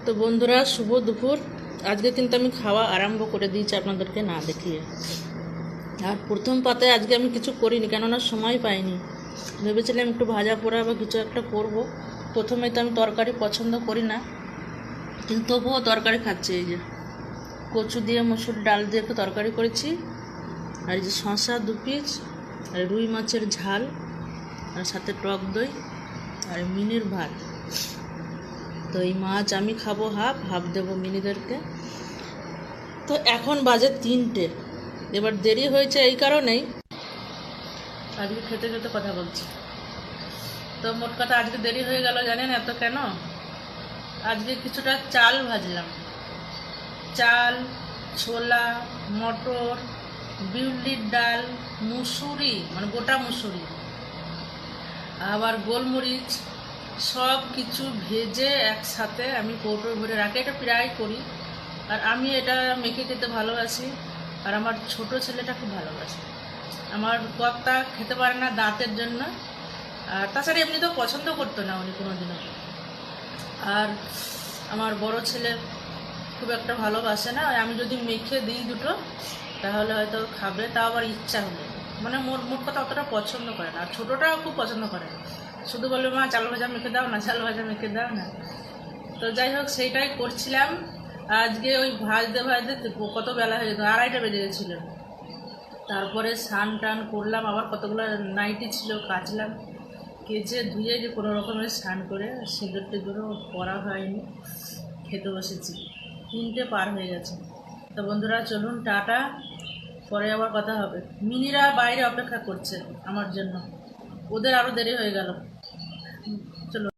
তো বন্ধুরা, শুভ দুপুর। আজকে কিন্তু আমি খাওয়া আরম্ভ করে দিয়েছি আপনাদেরকে না দেখিয়ে। আর প্রথম পাতে আজকে আমি কিছু করিনি, কেননা সময় পাইনি। ভেবেছিলাম একটু ভাজা পোড়া বা কিছু একটা করব। প্রথমে তো আমি তরকারি পছন্দ করি না, কিন্তু তবুও তরকারি খাচ্ছি। এই যে কচু দিয়ে মসুর ডাল দিয়ে একটু তরকারি করেছি, আর এই যে শসা 2 পিস, আর রুই মাছের ঝাল, আর সাথে টক দই, আর মিনির ভাত। তো এই মাছ আমি খাবো হাফ হাফ দেবো মিনিদেরকে। তো এখন বাজে 3টে। এবার দেরি হয়েছে এই কারণেই, আজকে খেতে খেতে কথা বলছি। তো মোট কথা আজকে দেরি হয়ে গেল, জানেন এত কেন? আজকে কিছুটা চাল ভাজলাম। চাল, ছোলা, মটর, বিউলির ডাল, মুসুরি মানে গোটা মুসুরি, আবার গোলমরিচ, সব কিছু ভেজে একসাথে আমি কৌটো ভরে রাখি। এটা প্রায় করি। আর আমি এটা মেখে খেতে ভালোবাসি, আর আমার ছোট ছেলেটা খুব ভালোবাসে। আমার কর্তা খেতে পারে না দাঁতের জন্য, আর তাছাড়া এমনি তো পছন্দ করতো না উনি কোনোদিনও। আর আমার বড় ছেলে খুব একটা ভালোবাসে না। আমি যদি মেখে দিই দুটো তাহলে হয়তো খাবে, তাও আবার ইচ্ছা হলে। মানে মোট কথা অতটা পছন্দ করে না। আর ছোটোটাও খুব পছন্দ করে, শুধু বলবে মা চাল ভাজা মেখে দাও না, চাল ভাজা মেখে দাও না। তো যাই হোক, সেইটাই করছিলাম। আজকে ওই ভাজতে ভাজতে কত বেলা হয়ে যেত, 2:30 বেজে গেছিলো। তারপরে স্নান টান করলাম, আবার কতগুলো নাইটি ছিল কাচলাম, কেচে ধুয়ে যে কোনো রকমের স্নান করে সিঁদুর টিঁদুরও পরা হয়নি, খেতে বসেছি। 3টে পার হয়ে গেছে। তো বন্ধুরা চলুন, টাটা, পরে আবার কথা হবে। মিনিরা বাইরে অপেক্ষা করছে আমার জন্য, ওদের আরও দেরি হয়ে গেল। চলো।